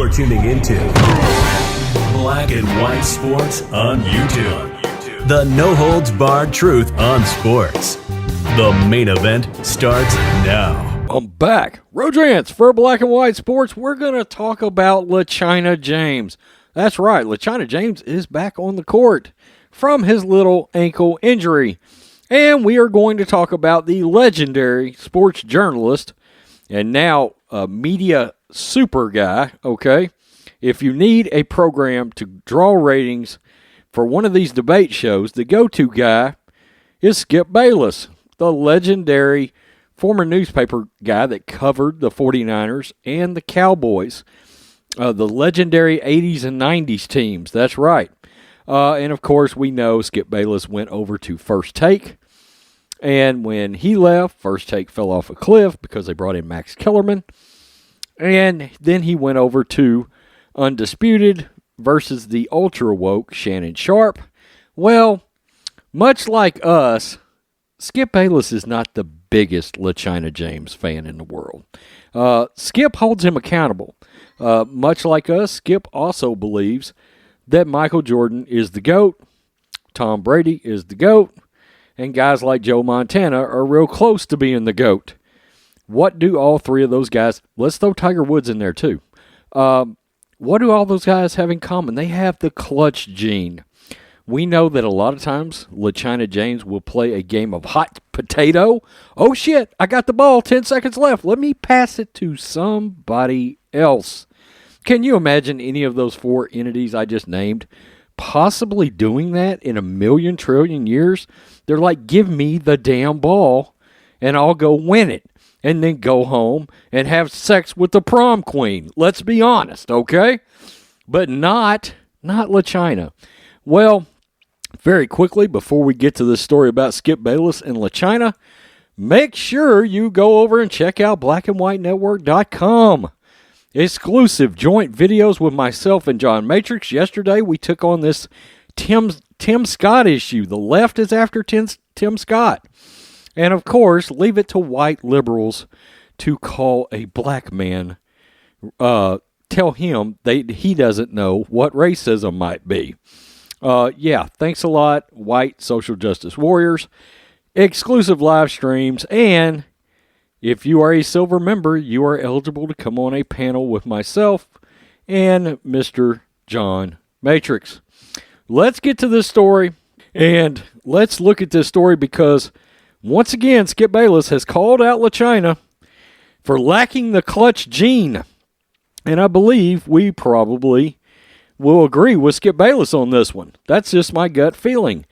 You're tuning into Black and White Sports on YouTube. The no-holds-barred truth on sports. The main event starts now. I'm back. Rodrance for Black and White Sports. We're going to talk about LECHINA James. That's right. LECHINA James is back on the court from his little ankle injury. And we are going to talk about the legendary sports journalist and now media super guy, okay? If you need a program to draw ratings for one of these debate shows, the go-to guy is Skip Bayless, the legendary former newspaper guy that covered the 49ers and the Cowboys, the legendary 80s and 90s teams. That's right. And, of course, we know Skip Bayless went over to First Take. And when he left, First Take fell off a cliff because they brought in Max Kellerman. And then he went over to Undisputed versus the ultra-woke Shannon Sharp. Well, much like us, Skip Bayless is not the biggest LECHINA James fan in the world. Skip holds him accountable. Much like us, Skip also believes that Michael Jordan is the GOAT, Tom Brady is the GOAT, and guys like Joe Montana are real close to being the GOAT. What do all three of those guys, let's throw Tiger Woods in there too. What do all those guys have in common? They have the clutch gene. We know that a lot of times LECHINA James will play a game of hot potato. Oh shit, I got the ball, 10 seconds left. Let me pass it to somebody else. Can you imagine any of those four entities I just named possibly doing that in a million trillion years? They're like, give me the damn ball and I'll go win it and then go home and have sex with the prom queen. Let's be honest, okay? But not LECHINA. Well, very quickly, before we get to this story about Skip Bayless and LECHINA, make sure you go over and check out blackandwhitenetwork.com. Exclusive joint videos with myself and John Matrix. Yesterday, we took on this Tim Scott issue. The left is after Tim Scott. And, of course, leave it to white liberals to call a black man, tell him he doesn't know what racism might be. Yeah, thanks a lot, white social justice warriors. Exclusive live streams, and if you are a silver member, you are eligible to come on a panel with myself and Mr. John Matrix. Let's get to this story, and let's look at this story because, once again, Skip Bayless has called out LECHINA for lacking the clutch gene. And I believe we probably will agree with Skip Bayless on this one. That's just my gut feeling.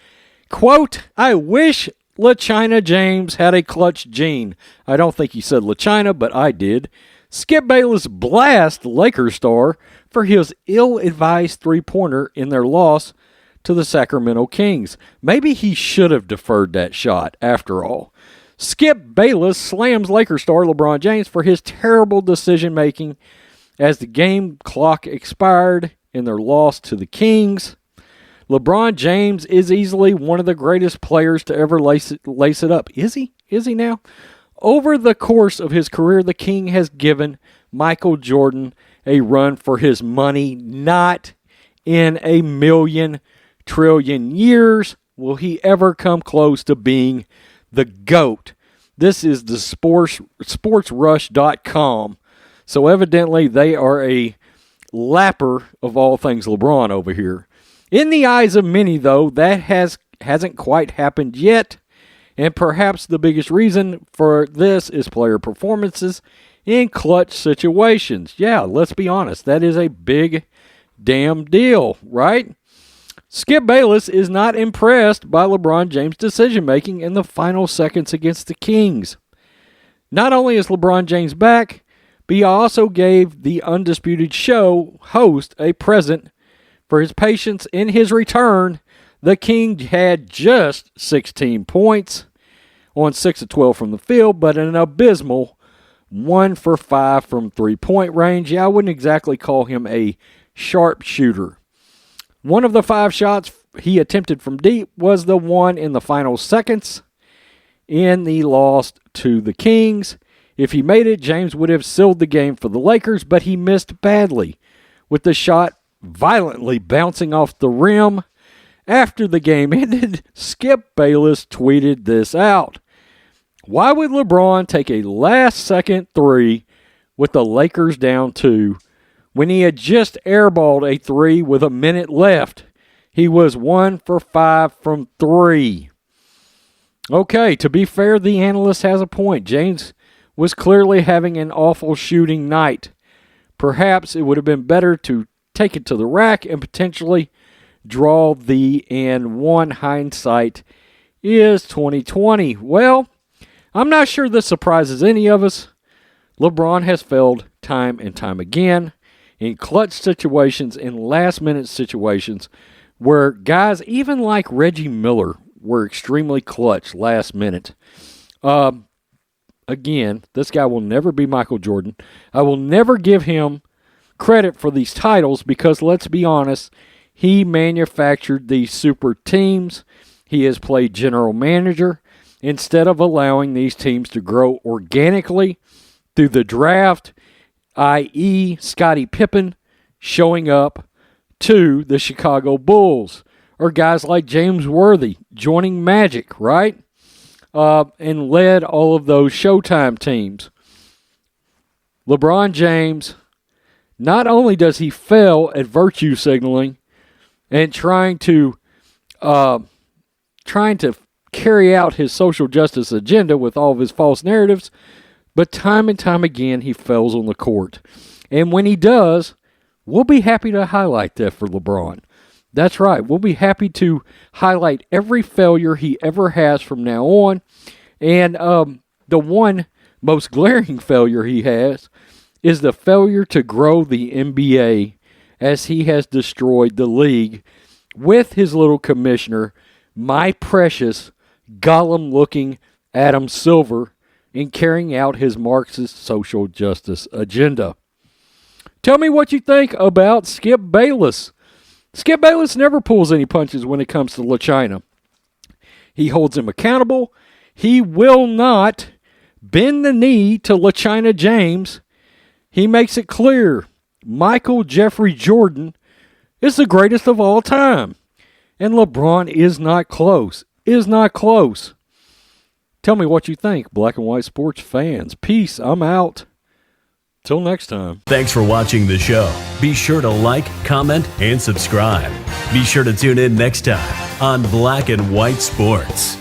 Quote, I wish LECHINA James had a clutch gene. I don't think he said LECHINA, but I did. Skip Bayless blast Lakers star for his ill-advised three-pointer in their loss to the Sacramento Kings. Maybe he should have deferred that shot after all. Skip Bayless slams Lakers star LeBron James for his terrible decision-making as the game clock expired in their loss to the Kings. LeBron James is easily one of the greatest players to ever lace it up. Is he? Is he now? Over the course of his career, the King has given Michael Jordan a run for his money. Not in a million trillion years will he ever come close to being the GOAT. This is the sportsrush.com. So evidently they are a lapper of all things LeBron over here. In the eyes of many, though, that hasn't quite happened yet. And perhaps the biggest reason for this is player performances in clutch situations. Yeah, let's be honest. That is a big damn deal, right? Skip Bayless is not impressed by LeBron James' decision-making in the final seconds against the Kings. Not only is LeBron James back, but he also gave the Undisputed show host a present for his patience in his return. The King had just 16 points on 6 of 12 from the field, but an abysmal 1 for 5 from three-point range. Yeah, I wouldn't exactly call him a sharp shooter. One of the 5 shots he attempted from deep was the one in the final seconds in the loss to the Kings. If he made it, James would have sealed the game for the Lakers, but he missed badly. with the shot violently bouncing off the rim. After the game ended, Skip Bayless tweeted this out. Why would LeBron take a last-second three with the Lakers down 2 when he had just airballed a 3 with a minute left? He was 1 for 5 from 3. Okay, to be fair, the analyst has a point. James was clearly having an awful shooting night. Perhaps it would have been better to take it to the rack and potentially draw the and one. Hindsight is 2020. Well, I'm not sure this surprises any of us. LeBron has failed time and time again in clutch situations, in last-minute situations, where guys even like Reggie Miller were extremely clutch last minute. Again, this guy will never be Michael Jordan. I will never give him credit for these titles because, let's be honest, he manufactured these super teams. He has played general manager instead of allowing these teams to grow organically through the draft, i.e. Scottie Pippen showing up to the Chicago Bulls, or guys like James Worthy joining Magic, right? And led all of those Showtime teams. LeBron James, not only does he fail at virtue signaling and trying to carry out his social justice agenda with all of his false narratives, but time and time again he fails on the court. And when he does, we'll be happy to highlight that for LeBron. That's right. We'll be happy to highlight every failure he ever has from now on. And the one most glaring failure he has is the failure to grow the NBA, as he has destroyed the league with his little commissioner, my precious Gollum-looking Adam Silver, in carrying out his Marxist social justice agenda. Tell me what you think about Skip Bayless. Skip Bayless never pulls any punches when it comes to LECHINA. He holds him accountable. He will not bend the knee to LECHINA James. He makes it clear Michael Jeffrey Jordan is the greatest of all time. And LeBron is not close. Is not close. Tell me what you think, black and white sports fans. Peace. I'm out. Till next time. Thanks for watching the show. Be sure to like, comment, and subscribe. Be sure to tune in next time on Black and White Sports.